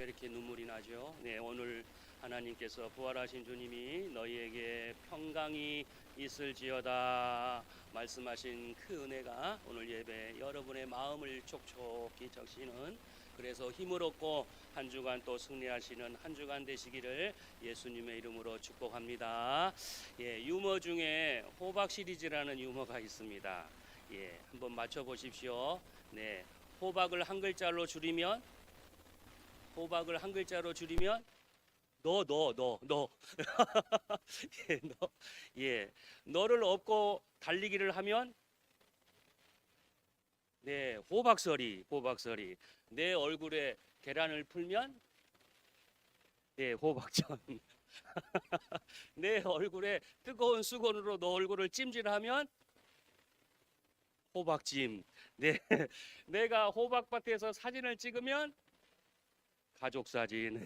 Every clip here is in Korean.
이렇게 눈물이 나죠? 네, 오늘 하나님께서 부활하신 주님이 너희에게 평강이 있을지어다 말씀하신 그 은혜가 오늘 예배 여러분의 마음을 촉촉히 적시는, 그래서 힘을 얻고 한 주간 또 승리하시는 한 주간 되시기를 예수님의 이름으로 축복합니다. 예, 유머 중에 호박 시리즈라는 유머가 있습니다. 예, 한번 맞춰 보십시오. 네, 호박을 한 글자로 줄이면 너 예, 예, 너를 업고 달리기를 하면 네, 호박서리. 내 얼굴에 계란을 풀면 네, 호박전. 내 얼굴에 뜨거운 수건으로 너 얼굴을 찜질하면 호박찜. 네, 내가 호박밭에서 사진을 찍으면 가족 사진.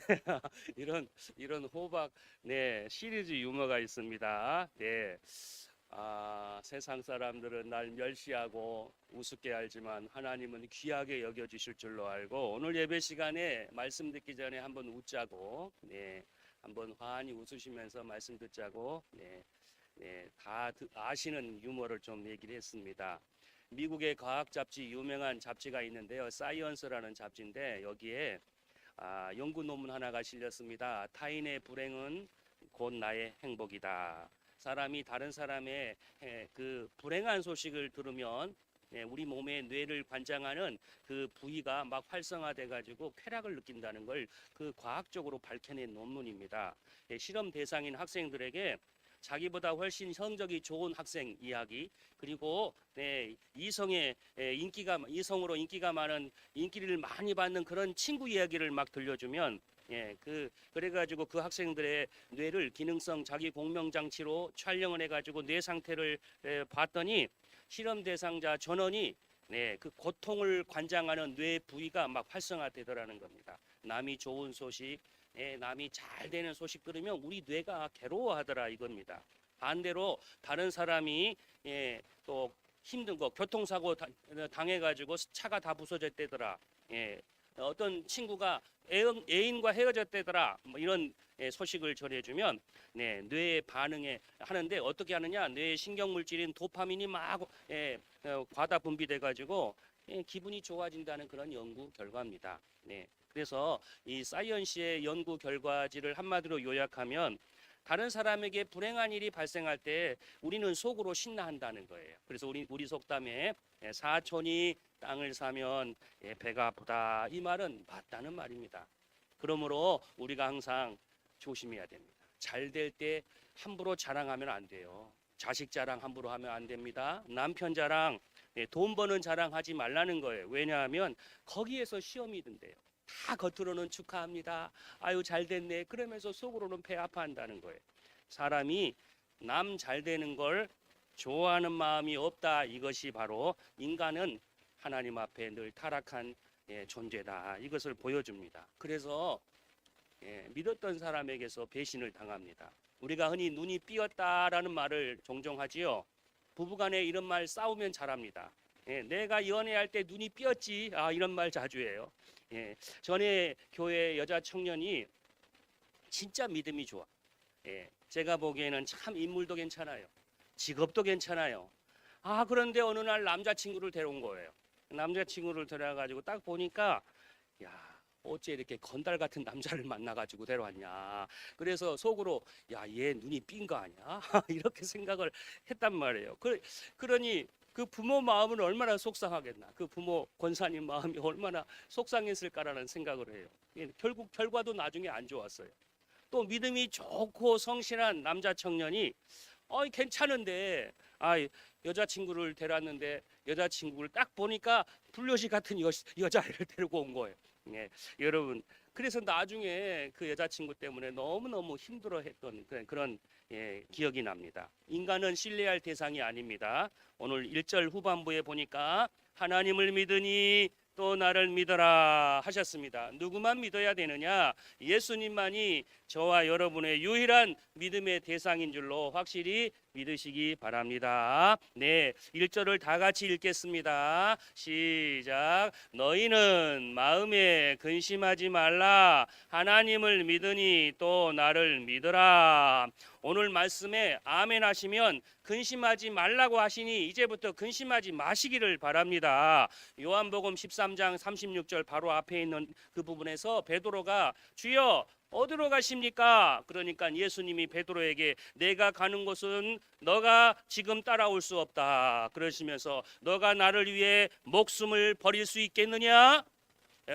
이런 호박 네 시리즈 유머가 있습니다. 네. 세상 사람들은 날 멸시하고 우습게 알지만 하나님은 귀하게 여겨 주실 줄로 알고, 오늘 예배 시간에 말씀 듣기 전에 한번 웃자고, 네. 한번 환히 웃으시면서 말씀 듣자고, 네. 네. 다 아시는 유머를 좀 얘기를 했습니다. 미국의 과학 잡지, 유명한 잡지가 있는데요. 사이언스라는 잡지인데 여기에 연구 논문 하나가 실렸습니다. 타인의 불행은 곧 나의 행복이다. 사람이 다른 사람의 그 불행한 소식을 들으면 우리 몸의 뇌를 관장하는 그 부위가 막 활성화돼 가지고 쾌락을 느낀다는 걸 그 과학적으로 밝혀낸 논문입니다. 실험 대상인 학생들에게 자기보다 훨씬 성적이 좋은 학생 이야기, 그리고 이성으로 인기가 많은, 인기를 많이 받는 그런 친구 이야기를 막 들려주면 그래가지고 그 학생들의 뇌를 기능성 자기 공명 장치로 촬영을 해가지고 뇌 상태를 봤더니 실험 대상자 전원이 그 고통을 관장하는 뇌 부위가 막 활성화되더라는 겁니다. 남이 좋은 소식, 남이 잘 되는 소식 들으면 우리 뇌가 괴로워하더라 이겁니다. 반대로 다른 사람이 또 힘든 거, 교통사고 당해가지고 차가 다 부서졌대더라. 어떤 친구가 애인과 헤어졌대더라. 뭐 이런 소식을 전해주면 뇌의 반응에 하는데 어떻게 하느냐? 뇌의 신경 물질인 도파민이 막 과다 분비돼가지고 기분이 좋아진다는 그런 연구 결과입니다. 그래서 이 사이언스의 연구 결과지를 한마디로 요약하면, 다른 사람에게 불행한 일이 발생할 때 우리는 속으로 신나한다는 거예요. 그래서 우리 속담에 사촌이 땅을 사면 배가 아프다, 이 말은 맞다는 말입니다. 그러므로 우리가 항상 조심해야 됩니다. 잘 될 때 함부로 자랑하면 안 돼요. 자식 자랑 함부로 하면 안 됩니다. 남편 자랑, 돈 버는 자랑 하지 말라는 거예요. 왜냐하면 거기에서 시험이 든대요. 다 겉으로는 축하합니다. 아유 잘 됐네. 그러면서 속으로는 배 아파한다는 거예요. 사람이 남 잘 되는 걸 좋아하는 마음이 없다. 이것이 바로 인간은 하나님 앞에 늘 타락한 존재다. 이것을 보여줍니다. 그래서 믿었던 사람에게서 배신을 당합니다. 우리가 흔히 눈이 삐었다라는 말을 종종 하지요. 부부간에 이런 말 싸우면 잘합니다. 내가 연애할 때 눈이 삐었지. 이런 말 자주 해요. 전에 교회 여자 청년이 진짜 믿음이 좋아. 제가 보기에는 참 인물도 괜찮아요. 직업도 괜찮아요. 그런데 어느 날 남자친구를 데려온 거예요. 남자친구를 데려와가지고 딱 보니까 야, 어째 이렇게 건달 같은 남자를 만나가지고 데려왔냐. 그래서 속으로 얘 눈이 삔 거 아니야? 이렇게 생각을 했단 말이에요. 그러니 그 부모 마음은 얼마나 속상하겠나. 그 부모 권사님 마음이 얼마나 속상했을까라는 생각을 해요. 결국 결과도 나중에 안 좋았어요. 또 믿음이 좋고 성실한 남자 청년이 괜찮은데 여자친구를 데려왔는데 여자친구를 딱 보니까 불효시 같은 여자애를 데리고 온 거예요. 여러분, 그래서 나중에 그 여자친구 때문에 너무너무 힘들어했던 그런 기억이 납니다. 인간은 신뢰할 대상이 아닙니다. 오늘 1절 후반부에 보니까 하나님을 믿으니 또 나를 믿어라 하셨습니다. 누구만 믿어야 되느냐? 예수님만이 저와 여러분의 유일한 믿음의 대상인 줄로 확실히 믿으시기 바랍니다. 네, 1절을 다 같이 읽겠습니다. 시작. 너희는 마음에 근심하지 말라. 하나님을 믿으니 또 나를 믿으라. 오늘 말씀에 아멘 하시면 근심하지 말라고 하시니 이제부터 근심하지 마시기를 바랍니다. 요한복음 13장 36절 바로 앞에 있는 그 부분에서 베드로가 주여 어디로 가십니까? 그러니까 예수님이 베드로에게 내가 가는 곳은 너가 지금 따라올 수 없다. 그러시면서 너가 나를 위해 목숨을 버릴 수 있겠느냐?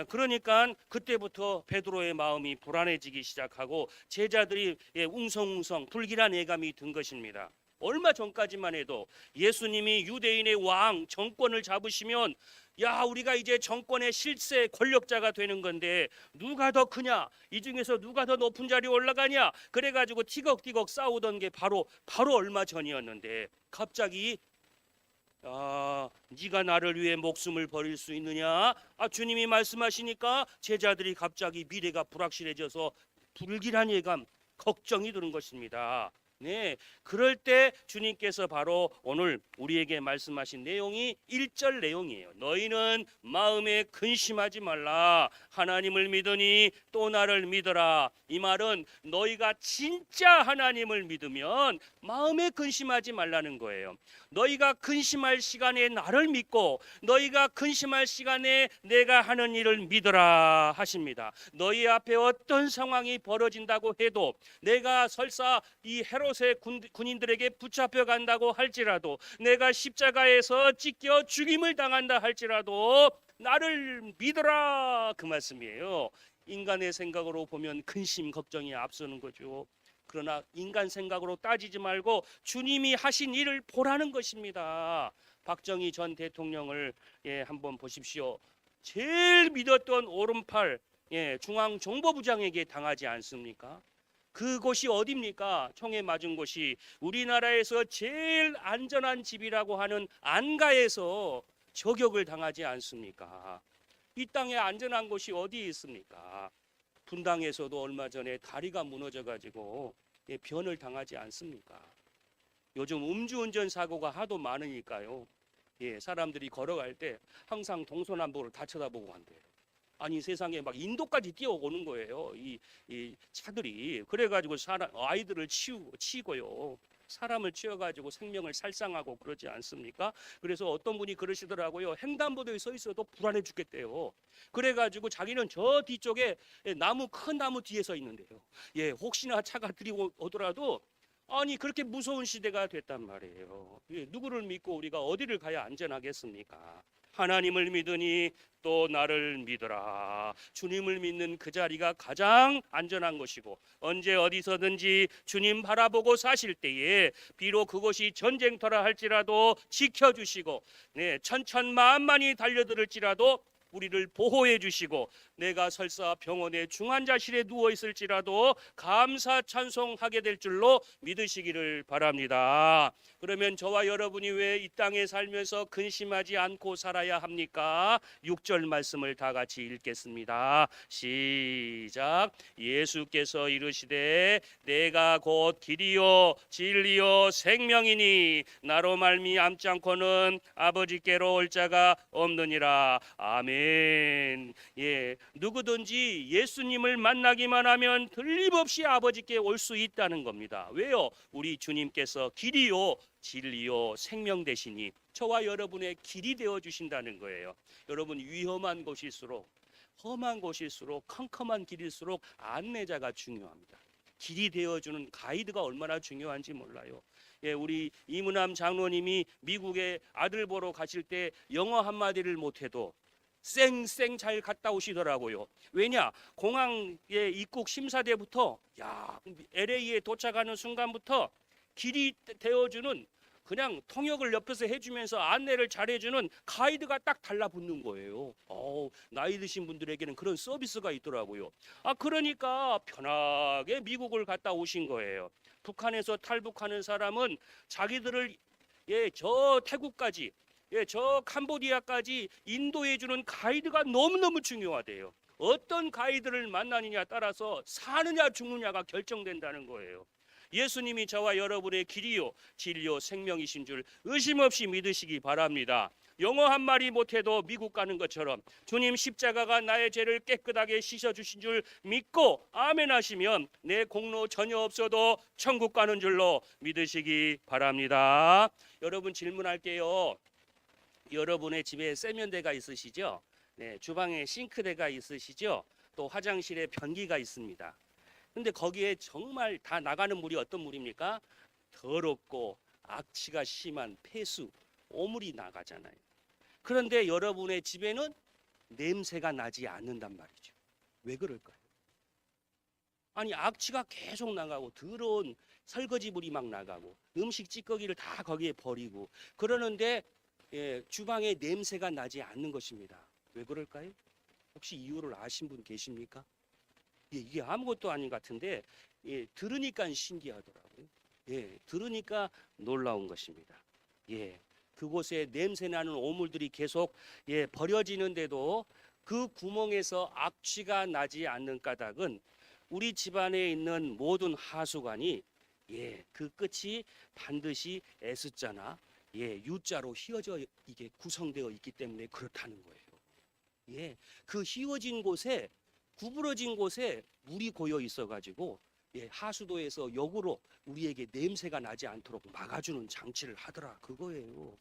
그러니까 그때부터 베드로의 마음이 불안해지기 시작하고 제자들이 웅성웅성 불길한 예감이 든 것입니다. 얼마 전까지만 해도 예수님이 유대인의 왕 정권을 잡으시면 야 우리가 이제 정권의 실세 권력자가 되는 건데 누가 더 크냐, 이 중에서 누가 더 높은 자리에 올라가냐, 그래가지고 티격티격 싸우던 게 바로 얼마 전이었는데 갑자기 네가 나를 위해 목숨을 버릴 수 있느냐? 주님이 말씀하시니까 제자들이 갑자기 미래가 불확실해져서 불길한 예감, 걱정이 드는 것입니다. 네, 그럴 때 주님께서 바로 오늘 우리에게 말씀하신 내용이 1절 내용이에요. 너희는 마음에 근심하지 말라. 하나님을 믿으니 또 나를 믿어라. 이 말은 너희가 진짜 하나님을 믿으면 마음에 근심하지 말라는 거예요. 너희가 근심할 시간에 나를 믿고 너희가 근심할 시간에 내가 하는 일을 믿어라 하십니다. 너희 앞에 어떤 상황이 벌어진다고 해도 내가 설사 이 헤롯의 군인들에게 붙잡혀 간다고 할지라도 내가 십자가에서 찢겨 죽임을 당한다 할지라도 나를 믿어라 그 말씀이에요. 인간의 생각으로 보면 근심 걱정이 앞서는 거죠. 그러나 인간 생각으로 따지지 말고 주님이 하신 일을 보라는 것입니다. 박정희 전 대통령을 한번 보십시오. 제일 믿었던 오른팔 중앙정보부장에게 당하지 않습니까? 그곳이 어디입니까? 총에 맞은 곳이 우리나라에서 제일 안전한 집이라고 하는 안가에서 저격을 당하지 않습니까? 이 땅에 안전한 곳이 어디 있습니까? 분당에서도 얼마 전에 다리가 무너져 가지고 변을 당하지 않습니까? 요즘 음주운전 사고가 하도 많으니까요. 사람들이 걸어갈 때 항상 동서남북을 다 쳐다보고 간대요. 아니 세상에 막 인도까지 뛰어오는 거예요. 이 차들이. 그래가지고 아이들을 치고요. 사람을 치어가지고 생명을 살상하고 그러지 않습니까? 그래서 어떤 분이 그러시더라고요. 횡단보도에 서 있어도 불안해 죽겠대요. 그래가지고 자기는 저 뒤쪽에 큰 나무 뒤에 서 있는데요. 혹시나 차가 들이오더라도 아니 그렇게 무서운 시대가 됐단 말이에요. 누구를 믿고 우리가 어디를 가야 안전하겠습니까? 하나님을 믿으니 또 나를 믿어라. 주님을 믿는 그 자리가 가장 안전한 것이고 언제 어디서든지 주님 바라보고 사실 때에 비록 그곳이 전쟁터라 할지라도 지켜주시고 천천만만이 달려들을지라도 우리를 보호해 주시고 내가 설사 병원의 중환자실에 누워 있을지라도 감사 찬송하게 될 줄로 믿으시기를 바랍니다. 그러면 저와 여러분이 왜 이 땅에 살면서 근심하지 않고 살아야 합니까? 6절 말씀을 다 같이 읽겠습니다. 시작. 예수께서 이르시되 내가 곧 길이요 진리요 생명이니 나로 말미암지 않고는 아버지께로 올 자가 없느니라. 아멘. 누구든지 예수님을 만나기만 하면 틀림없이 아버지께 올 수 있다는 겁니다. 왜요? 우리 주님께서 길이요 진리요 생명 되시니 저와 여러분의 길이 되어 주신다는 거예요. 여러분 위험한 곳일수록 험한 곳일수록 컴컴한 길일수록 안내자가 중요합니다. 길이 되어주는 가이드가 얼마나 중요한지 몰라요. 우리 이문함 장로님이 미국에 아들 보러 가실 때 영어 한마디를 못해도 쌩쌩 잘 갔다 오시더라고요. 왜냐? 공항의 입국 심사대부터 LA에 도착하는 순간부터 길이 되어주는 그냥 통역을 옆에서 해주면서 안내를 잘해주는 가이드가 딱 달라붙는 거예요. 나이 드신 분들에게는 그런 서비스가 있더라고요. 그러니까 편하게 미국을 갔다 오신 거예요. 북한에서 탈북하는 사람은 자기들을 저 태국까지 저 캄보디아까지 인도해주는 가이드가 너무너무 중요하대요. 어떤 가이드를 만나느냐에 따라서 사느냐 죽느냐가 결정된다는 거예요. 예수님이 저와 여러분의 길이요 진리요 생명이신 줄 의심 없이 믿으시기 바랍니다. 영어 한 마디 못해도 미국 가는 것처럼 주님 십자가가 나의 죄를 깨끗하게 씻어주신 줄 믿고 아멘 하시면 내 공로 전혀 없어도 천국 가는 줄로 믿으시기 바랍니다. 여러분 질문할게요. 여러분의 집에 세면대가 있으시죠? 네, 주방에 싱크대가 있으시죠? 또 화장실에 변기가 있습니다. 근데 거기에 정말 다 나가는 물이 어떤 물입니까? 더럽고 악취가 심한 폐수, 오물이 나가잖아요. 그런데 여러분의 집에는 냄새가 나지 않는단 말이죠. 왜 그럴까요? 아니 악취가 계속 나가고 더러운 설거지 물이 막 나가고 음식 찌꺼기를 다 거기에 버리고 그러는데 주방에 냄새가 나지 않는 것입니다. 왜 그럴까요? 혹시 이유를 아신 분 계십니까? 이게 아무것도 아닌 것 같은데 들으니까 신기하더라고요. 들으니까 놀라운 것입니다. 그곳에 냄새나는 오물들이 계속 버려지는데도 그 구멍에서 악취가 나지 않는 까닭은 우리 집안에 있는 모든 하수관이 그 끝이 반드시 S자나 U자로 휘어져 이게 구성되어 있기 때문에 그렇다는 거예요. 그 휘어진 곳에 구부러진 곳에 물이 고여 있어 가지고 하수도에서 역으로 우리에게 냄새가 나지 않도록 막아주는 장치를 하더라 그거예요.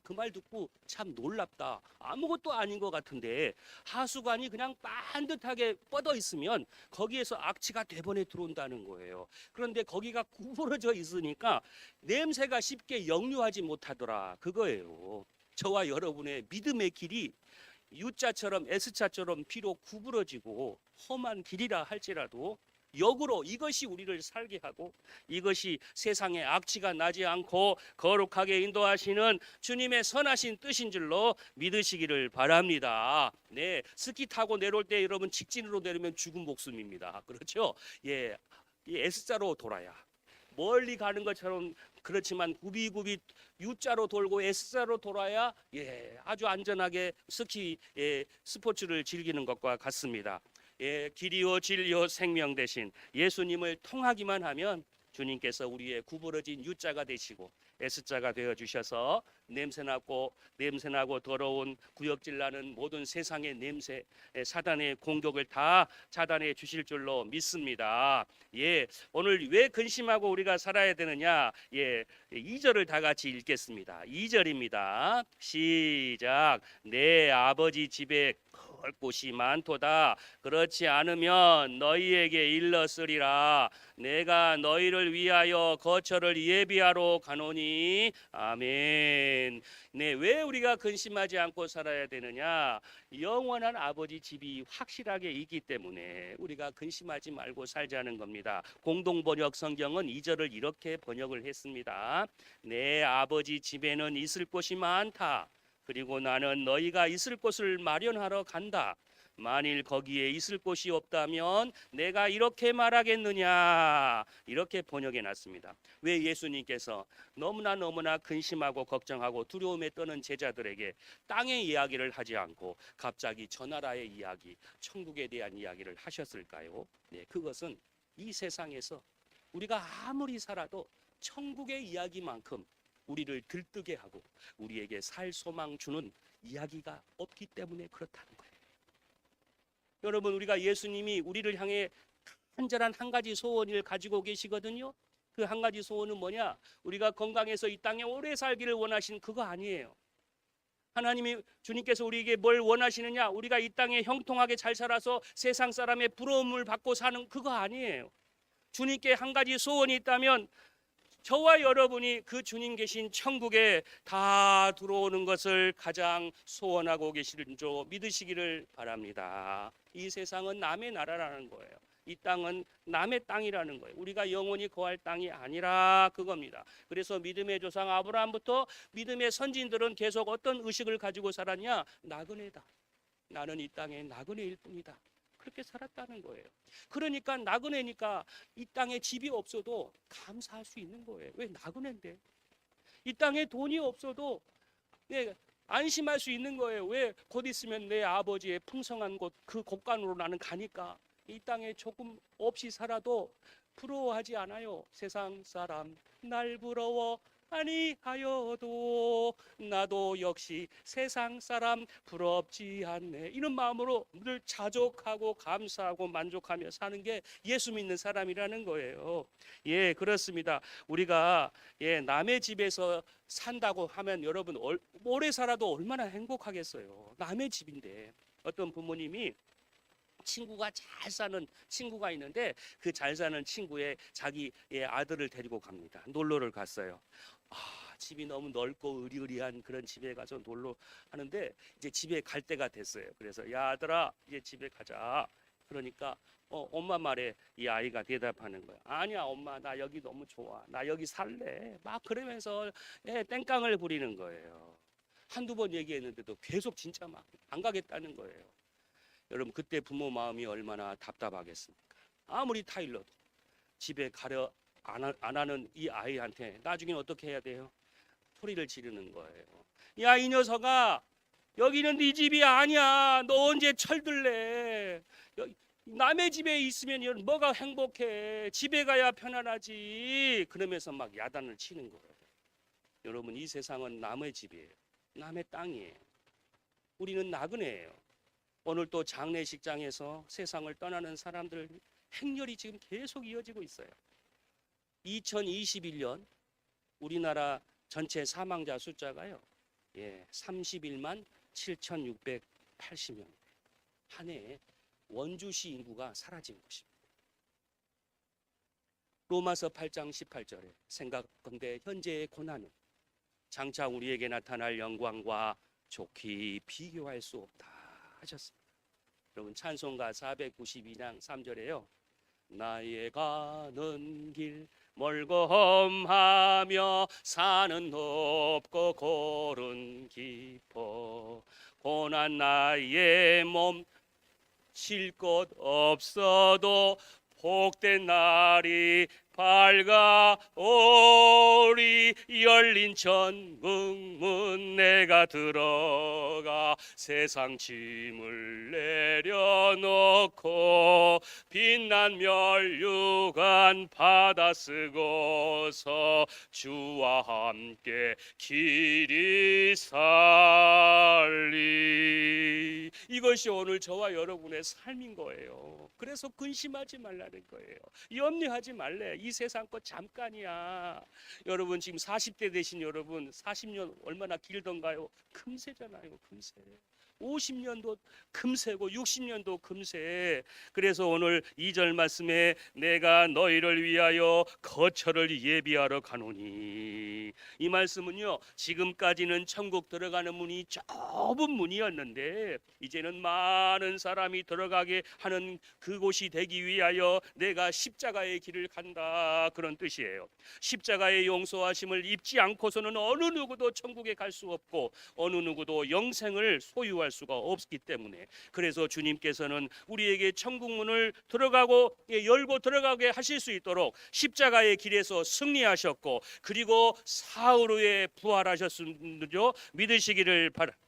그 말 듣고 참 놀랍다. 아무것도 아닌 것 같은데 하수관이 그냥 반듯하게 뻗어 있으면 거기에서 악취가 대번에 들어온다는 거예요. 그런데 거기가 구부러져 있으니까 냄새가 쉽게 역류하지 못하더라 그거예요. 저와 여러분의 믿음의 길이 U자처럼 S자처럼 비록 구부러지고 험한 길이라 할지라도 역으로 이것이 우리를 살게 하고 이것이 세상에 악취가 나지 않고 거룩하게 인도하시는 주님의 선하신 뜻인 줄로 믿으시기를 바랍니다. 스키 타고 내려올 때 여러분 직진으로 내리면 죽은 목숨입니다. 그렇죠? 이 S자로 돌아야 멀리 가는 것처럼 그렇지만 굽이굽이 U자로 돌고 S자로 돌아야 아주 안전하게 스키 스포츠를 즐기는 것과 같습니다. 길이요 진리요 생명 되신 예수님을 통하기만 하면 주님께서 우리의 구부러진 U자가 되시고 S자가 되어 주셔서 냄새나고 더러운 구역질 나는 모든 세상의 냄새 사단의 공격을 다 차단해 주실 줄로 믿습니다. 오늘 왜 근심하고 우리가 살아야 되느냐? 2절을 다 같이 읽겠습니다. 2절입니다. 시작. 내 아버지 집에 걸 곳이 많도다. 그렇지 않으면 너희에게 일렀으리라. 내가 너희를 위하여 거처를 예비하러 가노니. 아멘. 왜 우리가 근심하지 않고 살아야 되느냐? 영원한 아버지 집이 확실하게 있기 때문에 우리가 근심하지 말고 살자는 겁니다. 공동번역 성경은 2절을 이렇게 번역을 했습니다. 내 아버지 집에는 있을 곳이 많다. 그리고 나는 너희가 있을 곳을 마련하러 간다. 만일 거기에 있을 곳이 없다면 내가 이렇게 말하겠느냐. 이렇게 번역해 놨습니다. 왜 예수님께서 너무나 근심하고 걱정하고 두려움에 떠는 제자들에게 땅의 이야기를 하지 않고 갑자기 저 나라의 이야기, 천국에 대한 이야기를 하셨을까요? 그것은 이 세상에서 우리가 아무리 살아도 천국의 이야기만큼 우리를 들뜨게 하고 우리에게 살 소망 주는 이야기가 없기 때문에 그렇다는 거예요. 여러분 우리가 예수님이 우리를 향해 간절한 한 가지 소원을 가지고 계시거든요. 그 한 가지 소원은 뭐냐? 우리가 건강해서 이 땅에 오래 살기를 원하신 그거 아니에요. 하나님이 주님께서 우리에게 뭘 원하시느냐? 우리가 이 땅에 형통하게 잘 살아서 세상 사람의 부러움을 받고 사는 그거 아니에요. 주님께 한 가지 소원이 있다면 저와 여러분이 그 주님 계신 천국에 다 들어오는 것을 가장 소원하고 계시는 줄 믿으시기를 바랍니다. 이 세상은 남의 나라라는 거예요. 이 땅은 남의 땅이라는 거예요. 우리가 영원히 거할 땅이 아니라 그겁니다. 그래서 믿음의 조상 아브라함부터 믿음의 선진들은 계속 어떤 의식을 가지고 살았냐? 나그네다. 나는 이 땅의 나그네일 뿐이다. 그렇게 살았다는 거예요. 그러니까 나그네니까 이 땅에 집이 없어도 감사할 수 있는 거예요. 왜? 나그네인데. 이 땅에 돈이 없어도 안심할 수 있는 거예요. 왜? 곧 있으면 내 아버지의 풍성한 곳, 그 곳간으로 나는 가니까 이 땅에 조금 없이 살아도 부러워하지 않아요. 세상 사람 날 부러워 아니하여도 나도 역시 세상 사람 부럽지 않네. 이런 마음으로 늘 자족하고 감사하고 만족하며 사는 게 예수 믿는 사람이라는 거예요. 예, 그렇습니다. 우리가 남의 집에서 산다고 하면 여러분 오래 살아도 얼마나 행복하겠어요. 남의 집인데. 어떤 부모님이 친구가 잘 사는 친구가 있는데 그 잘 사는 친구의 자기 아들을 데리고 갑니다. 놀러를 갔어요. 집이 너무 넓고 으리으리한 그런 집에 가서 놀러 하는데 이제 집에 갈 때가 됐어요. 그래서 야 아들아 이제 집에 가자. 그러니까 엄마 말에 이 아이가 대답하는 거야. 아니야 엄마 나 여기 너무 좋아. 나 여기 살래. 막 그러면서 땡깡을 부리는 거예요. 한두 번 얘기했는데도 계속 진짜 막 안 가겠다는 거예요. 여러분 그때 부모 마음이 얼마나 답답하겠습니까? 아무리 타일러도 집에 가려 안 하는 이 아이한테 나중에 어떻게 해야 돼요? 소리를 지르는 거예요. 야 이 녀석아 여기는 네 집이 아니야. 너 언제 철들래? 남의 집에 있으면 뭐가 행복해? 집에 가야 편안하지. 그러면서 막 야단을 치는 거예요. 여러분 이 세상은 남의 집이에요. 남의 땅이에요. 우리는 나그네예요. 오늘 또 장례식장에서 세상을 떠나는 사람들 행렬이 지금 계속 이어지고 있어요. 2021년 우리나라 전체 사망자 숫자가요. 31만 7,680명. 한 해에 원주시 인구가 사라진 것입니다. 로마서 8장 18절에 생각건대 현재의 고난은 장차 우리에게 나타날 영광과 좋게 비교할 수 없다 하셨습니다. 여러분 찬송가 492장 3절에요. 나의 가는 길 멀고 험하며 산은 높고 골은 깊어 고난 나의 몸 쉴 곳 없어도 복된 날이 밝아오리 열린 천국문 내가 들어가 세상 짐을 내려놓고 빛난 멸류관 받아 쓰고서 주와 함께 길이 살리. 이것이 오늘 저와 여러분의 삶인 거예요. 그래서 근심하지 말라는 거예요. 염려하지 말래. 이 세상 거 잠깐이야. 여러분 지금 40대 되신 여러분 40년 얼마나 길던가요? 금세잖아요. 금세. 50년도 금세고 60년도 금세. 그래서 오늘 2절 말씀에 내가 너희를 위하여 거처를 예비하러 가노니, 이 말씀은요 지금까지는 천국 들어가는 문이 좁은 문이었는데 이제는 많은 사람이 들어가게 하는 그곳이 되기 위하여 내가 십자가의 길을 간다, 그런 뜻이에요. 십자가의 용서하심을 입지 않고서는 어느 누구도 천국에 갈 수 없고 어느 누구도 영생을 소유할 수가 없기 때문에, 그래서 주님께서는 우리에게 천국 문을 들어가고 열고 들어가게 하실 수 있도록 십자가의 길에서 승리하셨고 그리고 사흘 후에 부활하셨음을 믿으시기를 바랍니다.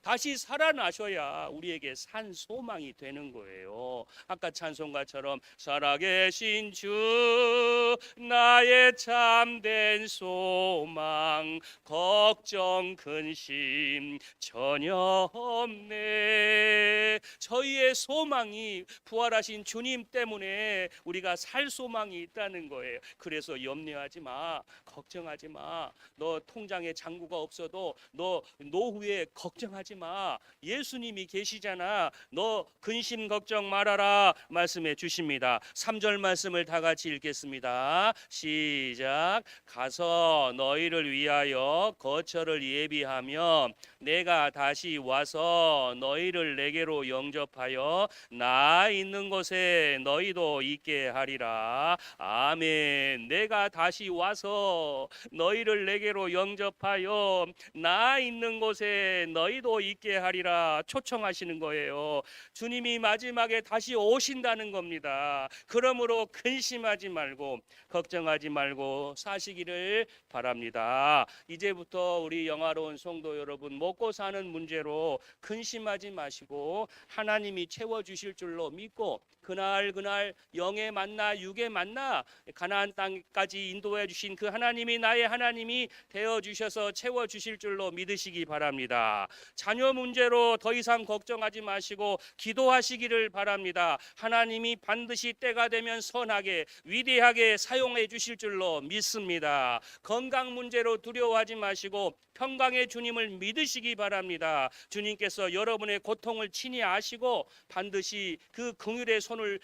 다시 살아나셔야 우리에게 산 소망이 되는 거예요. 아까 찬송가처럼 살아계신 주 나의 참된 소망 걱정 근심 전혀 없네. 저희의 소망이 부활하신 주님 때문에 우리가 살 소망이 있다는 거예요. 그래서 염려하지 마, 걱정하지 마. 너 통장에 잔고가 없어도 너 노후에 걱정하지 마. 예수님이 계시잖아. 너 근심 걱정 말아라 말씀해 주십니다. 3절 말씀을 다 같이 읽겠습니다. 시작. 가서 너희를 위하여 거처를 예비하며 내가 다시 와서 너희를 내게로 영접하여 나 있는 곳에 너희도 있게 하리라. 아멘. 내가 다시 와서 너희를 내게로 영접하여 나 있는 곳에 너희도 있게 하리라 초청하시는 거예요. 주님이 마지막에 다시 오신다는 겁니다. 그러므로 근심하지 말고 걱정하지 말고 사시기를 바랍니다. 이제부터 우리 영화로운 성도 여러분, 먹고 사는 문제로 근심하지 마시고 하나님이 채워주실 줄로 믿고 그날 영의 만나 육의 만나 가나안 땅까지 인도해 주신 그 하나님이 나의 하나님이 되어 주셔서 채워 주실 줄로 믿으시기 바랍니다. 자녀 문제로 더 이상 걱정하지 마시고 기도하시기를 바랍니다. 하나님이 반드시 때가 되면 선하게 위대하게 사용해 주실 줄로 믿습니다. 건강 문제로 두려워하지 마시고 평강의 주님을 믿으시기 바랍니다. 주님께서 여러분의 고통을 친히 아시고 반드시 그 긍휼의 손을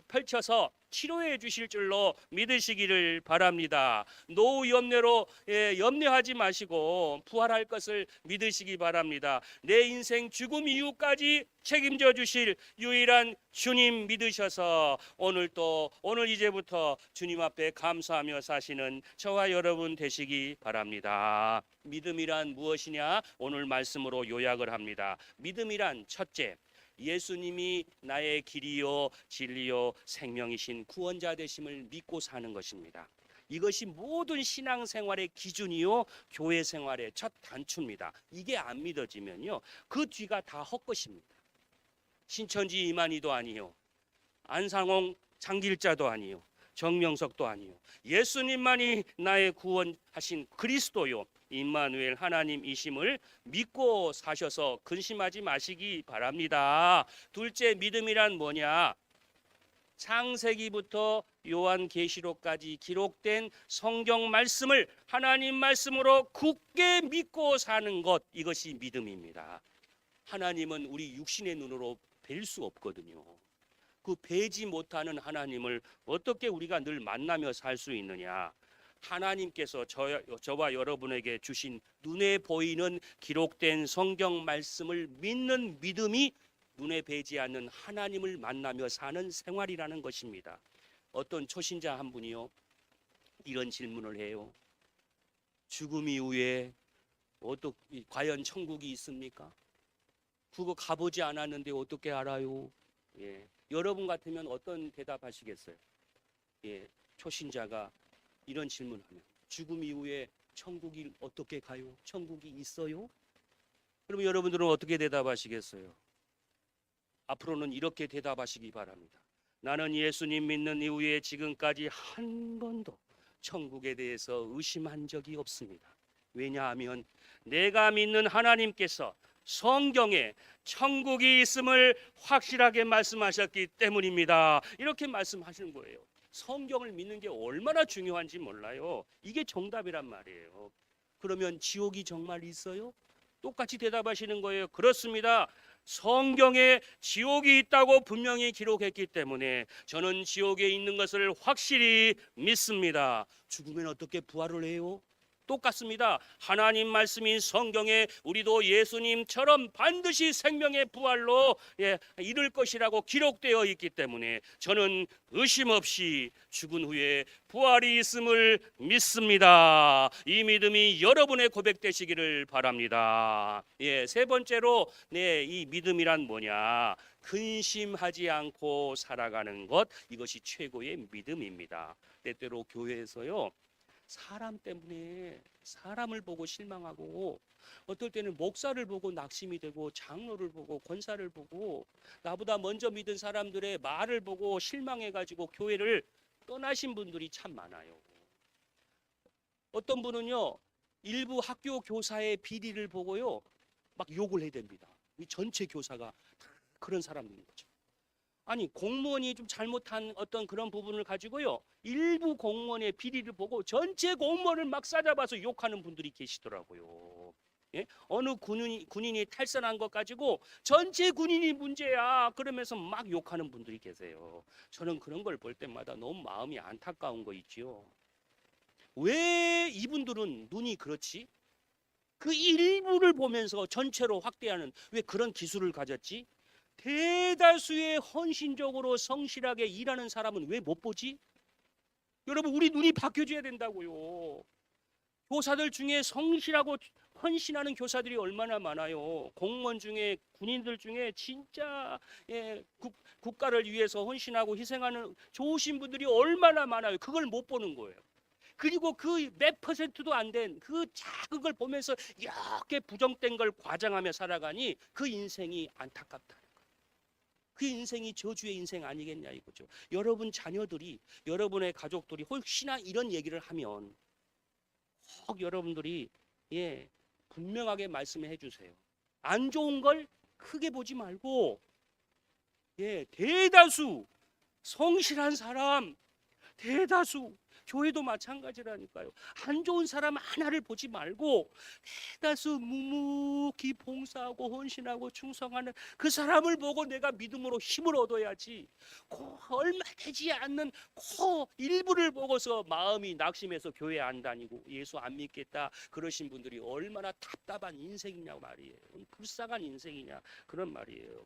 펼쳐서 치료해 주실 줄로 믿으시기를 바랍니다. 노후 염려로 염려하지 마시고 부활할 것을 믿으시기 바랍니다. 내 인생 죽음 이후까지 책임져 주실 유일한 주님 믿으셔서 오늘 이제부터 주님 앞에 감사하며 사시는 저와 여러분 되시기 바랍니다. 믿음이란 무엇이냐? 오늘 말씀으로 요약을 합니다. 믿음이란 첫째, 예수님이 나의 길이요 진리요 생명이신 구원자 되심을 믿고 사는 것입니다. 이것이 모든 신앙생활의 기준이요 교회 생활의 첫 단추입니다. 이게 안 믿어지면요 그 뒤가 다 헛것입니다. 신천지 이만희도 아니요, 안상홍 장길자도 아니요, 정명석도 아니요, 예수님만이 나의 구원하신 그리스도요 임마누엘 하나님이심을 믿고 사셔서 근심하지 마시기 바랍니다. 둘째, 믿음이란 뭐냐? 창세기부터 요한계시록까지 기록된 성경 말씀을 하나님 말씀으로 굳게 믿고 사는 것, 이것이 믿음입니다. 하나님은 우리 육신의 눈으로 뵐 수 없거든요. 그 뵈지 못하는 하나님을 어떻게 우리가 늘 만나며 살 수 있느냐? 하나님께서 저와 여러분에게 주신 눈에 보이는 기록된 성경 말씀을 믿는 믿음이 눈에 뵈지 않는 하나님을 만나며 사는 생활이라는 것입니다. 어떤 초신자 한 분이요 이런 질문을 해요. 죽음 이후에 과연 천국이 있습니까? 그거 가보지 않았는데 어떻게 알아요? 여러분 같으면 어떤 대답하시겠어요? 초신자가 이런 질문하면 죽음 이후에 천국이 어떻게 가요? 천국이 있어요? 그러면 여러분들은 어떻게 대답하시겠어요? 앞으로는 이렇게 대답하시기 바랍니다. 나는 예수님 믿는 이후에 지금까지 한 번도 천국에 대해서 의심한 적이 없습니다. 왜냐하면 내가 믿는 하나님께서 성경에 천국이 있음을 확실하게 말씀하셨기 때문입니다. 이렇게 말씀하시는 거예요. 성경을 믿는 게 얼마나 중요한지 몰라요. 이게 정답이란 말이에요. 그러면 지옥이 정말 있어요? 똑같이 대답하시는 거예요. 그렇습니다. 성경에 지옥이 있다고 분명히 기록했기 때문에 저는 지옥에 있는 것을 확실히 믿습니다. 죽으면 어떻게 부활을 해요? 똑같습니다. 하나님 말씀인 성경에 우리도 예수님처럼 반드시 생명의 부활로 이룰 것이라고 기록되어 있기 때문에 저는 의심 없이 죽은 후에 부활이 있음을 믿습니다. 이 믿음이 여러분의 고백되시기를 바랍니다. 세 번째로 이 믿음이란 뭐냐? 근심하지 않고 살아가는 것, 이것이 최고의 믿음입니다. 때때로 교회에서요 사람 때문에 사람을 보고 실망하고 어떨 때는 목사를 보고 낙심이 되고 장로를 보고 권사를 보고 나보다 먼저 믿은 사람들의 말을 보고 실망해가지고 교회를 떠나신 분들이 참 많아요. 어떤 분은요 일부 학교 교사의 비리를 보고요 막 욕을 해댑니다. 이 전체 교사가 그런 사람들인 거죠. 아니 공무원이 좀 잘못한 어떤 그런 부분을 가지고요 일부 공무원의 비리를 보고 전체 공무원을 막 싸잡아서 욕하는 분들이 계시더라고요. 어느 군인이 탈선한 것 가지고 전체 군인이 문제야 그러면서 막 욕하는 분들이 계세요. 저는 그런 걸 볼 때마다 너무 마음이 안타까운 거 있지요. 왜 이분들은 눈이 그렇지? 그 일부를 보면서 전체로 확대하는 왜 그런 기술을 가졌지? 대다수의 헌신적으로 성실하게 일하는 사람은 왜 못 보지? 여러분 우리 눈이 바뀌어줘야 된다고요. 교사들 중에 성실하고 헌신하는 교사들이 얼마나 많아요. 공무원 중에 군인들 중에 진짜 국가를 위해서 헌신하고 희생하는 좋으신 분들이 얼마나 많아요. 그걸 못 보는 거예요. 그리고 그 몇 퍼센트도 안 된 그 작은 걸 보면서 이렇게 부정된 걸 과장하며 살아가니 그 인생이 안타깝다. 그 인생이 저주의 인생 아니겠냐 이거죠. 여러분 자녀들이, 여러분의 가족들이 혹시나 이런 얘기를 하면 꼭 여러분들이 분명하게 말씀해 주세요. 안 좋은 걸 크게 보지 말고 대다수 성실한 사람, 대다수 교회도 마찬가지라니까요. 안 좋은 사람 하나를 보지 말고 대다수 묵묵히 봉사하고 헌신하고 충성하는 그 사람을 보고 내가 믿음으로 힘을 얻어야지. 얼마 되지 않는 일부를 보고서 마음이 낙심해서 교회 안 다니고 예수 안 믿겠다 그러신 분들이 얼마나 답답한 인생이냐고 말이에요. 불쌍한 인생이냐 그런 말이에요.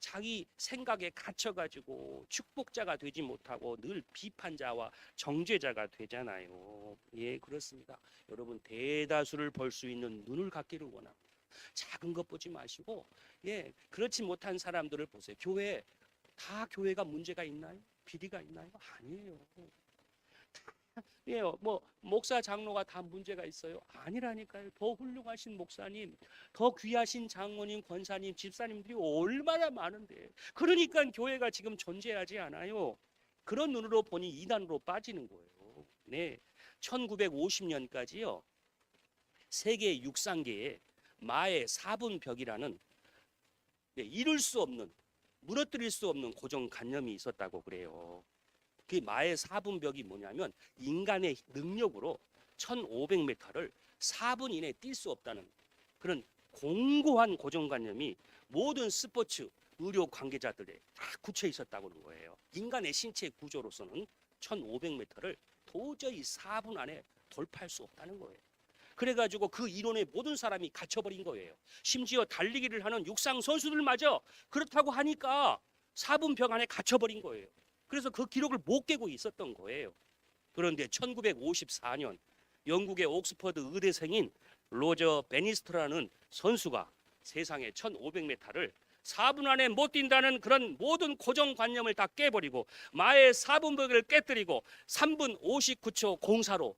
자기 생각에 갇혀가지고 축복자가 되지 못하고 늘 비판자와 정죄자가 되잖아요. 그렇습니다. 여러분 대다수를 볼 수 있는 눈을 갖기를 원합니다. 작은 것 보지 마시고 그렇지 못한 사람들을 보세요. 교회가 문제가 있나요? 비리가 있나요? 아니에요. 뭐 목사 장로가 다 문제가 있어요? 아니라니까요. 더 훌륭하신 목사님, 더 귀하신 장로님, 권사님, 집사님들이 얼마나 많은데. 그러니까 교회가 지금 존재하지 않아요. 그런 눈으로 보니 이단으로 빠지는 거예요. 1950년까지요. 세계 육상계에 마의 사분벽이라는 이룰 수 없는, 무너뜨릴 수 없는 고정관념이 있었다고 그래요. 그 마의 사분벽이 뭐냐면 인간의 능력으로 1500m를 4분 이내에 뛸 수 없다는 그런 공고한 고정관념이 모든 스포츠 의료 관계자들에 다 굳혀 있었다고 하는 거예요. 인간의 신체 구조로서는 1500m를 도저히 4분 안에 돌파할 수 없다는 거예요. 그래가지고 그 이론에 모든 사람이 갇혀버린 거예요. 심지어 달리기를 하는 육상 선수들마저 그렇다고 하니까 4분 벽 안에 갇혀버린 거예요. 그래서 그 기록을 못 깨고 있었던 거예요. 그런데 1954년 영국의 옥스퍼드 의대생인 로저 베니스터라는 선수가 세상에 1500m를 4분 안에 못 뛴다는 그런 모든 고정관념을 다 깨버리고 마의 4분벽을 깨뜨리고 3분 59초 04로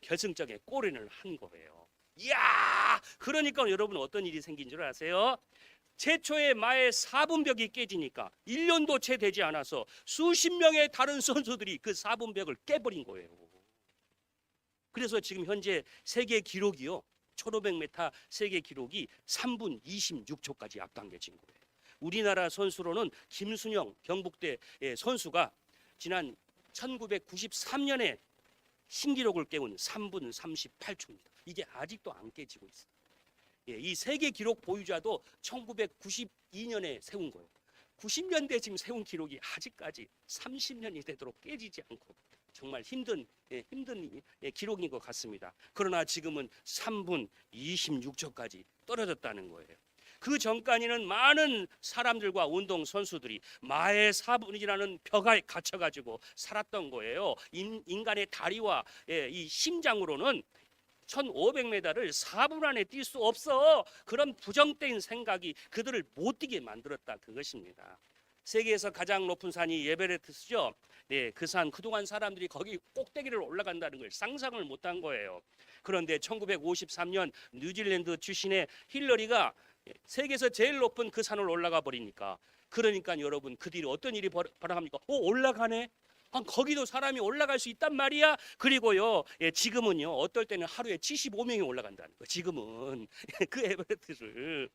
결승적인 골인을 한 거예요. 이야! 그러니까 여러분 어떤 일이 생긴 줄 아세요? 최초의 마의 4분벽이 깨지니까 1년도 채 되지 않아서 수십 명의 다른 선수들이 그 4분벽을 깨버린 거예요. 그래서 지금 현재 세계 기록이요. 1500m 세계 기록이 3분 26초까지 앞당겨진 거예요. 우리나라 선수로는 김순영 경북대 선수가 지난 1993년에 신기록을 깨운 3분 38초입니다. 이게 아직도 안 깨지고 있어요. 이 세계 기록 보유자도 1992년에 세운 거예요. 90년대 지금 세운 기록이 아직까지 30년이 되도록 깨지지 않고 정말 힘든 기록인 것 같습니다. 그러나 지금은 3분 26초까지 떨어졌다는 거예요. 그 전까지는 많은 사람들과 운동 선수들이 마의 4분이라는 벽에 갇혀가지고 살았던 거예요. 인간의 다리와 이 심장으로는 1500m를 4분 안에 뛸 수 없어. 그런 부정된 생각이 그들을 못 뛰게 만들었다 그것입니다. 세계에서 가장 높은 산이 에베레스트죠. 그 산 그동안 사람들이 거기 꼭대기를 올라간다는 걸 상상을 못한 거예요. 그런데 1953년 뉴질랜드 출신의 힐러리가 세계에서 제일 높은 그 산을 올라가 버리니까 그러니까 여러분 그 뒤로 어떤 일이 벌어갑니까? 올라가네. 거기도 사람이 올라갈 수 있단 말이야. 그리고요, 지금은요, 어떨 때는 하루에 75명이 올라간다는 거. 지금은 그 에베레스트를.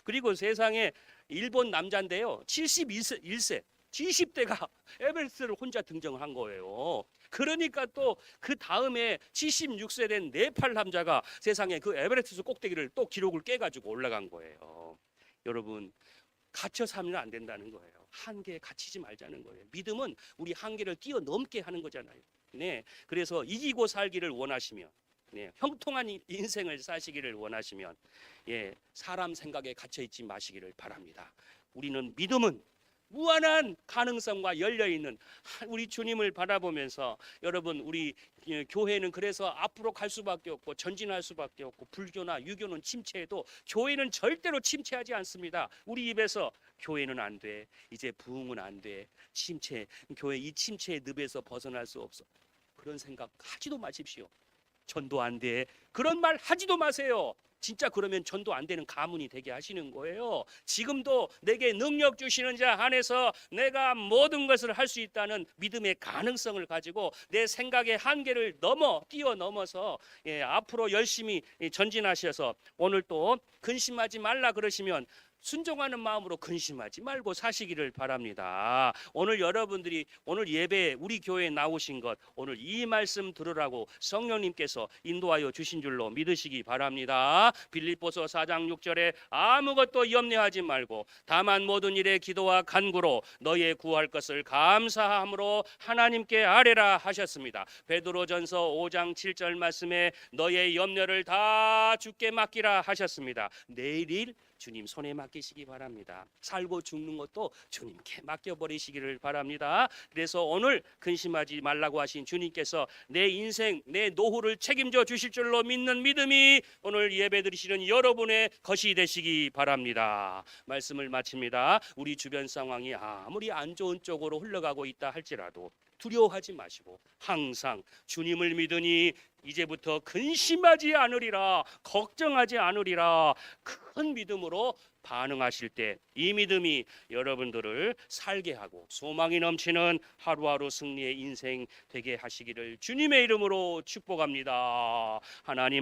그리고 세상에 일본 남자인데요, 71세, 70대가 에베레스트를 혼자 등정한 거예요. 그러니까 또 그 다음에 76세 된 네팔 남자가 세상에 그 에베레스트 꼭대기를 또 기록을 깨가지고 올라간 거예요. 여러분 갇혀 살면 안 된다는 거예요. 한계에 갇히지 말자는 거예요. 믿음은 우리 한계를 뛰어넘게 하는 거잖아요. 그래서 이기고 살기를 원하시면, 형통한 인생을 사시기를 원하시면, 사람 생각에 갇혀 있지 마시기를 바랍니다. 우리는 믿음은 무한한 가능성과 열려있는 우리 주님을 바라보면서 여러분 우리 교회는 그래서 앞으로 갈 수밖에 없고 전진할 수밖에 없고 불교나 유교는 침체해도 교회는 절대로 침체하지 않습니다. 우리 입에서 교회는 안 돼. 이제 부흥은 안 돼. 침체, 교회 이 침체의 늪에서 벗어날 수 없어. 그런 생각 하지도 마십시오. 전도 안 돼. 그런 말 하지도 마세요. 진짜 그러면 전도 안 되는 가문이 되게 하시는 거예요. 지금도 내게 능력 주시는 자 안에서 내가 모든 것을 할 수 있다는 믿음의 가능성을 가지고 내 생각의 한계를 뛰어넘어서 앞으로 열심히 전진하셔서 오늘 또 근심하지 말라 그러시면 순종하는 마음으로 근심하지 말고 사시기를 바랍니다. 오늘 여러분들이 오늘 예배에 우리 교회에 나오신 것 오늘 이 말씀 들으라고 성령님께서 인도하여 주신 줄로 믿으시기 바랍니다. 빌립보서 4장 6절에 아무것도 염려하지 말고 다만 모든 일에 기도와 간구로 너의 구할 것을 감사함으로 하나님께 아뢰라 하셨습니다. 베드로전서 5장 7절 말씀에 너의 염려를 다 주께 맡기라 하셨습니다. 내일 주님 손에 맡기시기 바랍니다. 살고 죽는 것도 주님께 맡겨버리시기를 바랍니다. 그래서 오늘 근심하지 말라고 하신 주님께서 내 인생 내 노후를 책임져 주실 줄로 믿는 믿음이 오늘 예배 드리시는 여러분의 것이 되시기 바랍니다. 말씀을 마칩니다. 우리 주변 상황이 아무리 안 좋은 쪽으로 흘러가고 있다 할지라도 두려워하지 마시고 항상 주님을 믿으니 이제부터 근심하지 않으리라, 걱정하지 않으리라, 큰 믿음으로 반응하실 때 이 믿음이 여러분들을 살게 하고 소망이 넘치는 하루하루 승리의 인생 되게 하시기를 주님의 이름으로 축복합니다. 하나님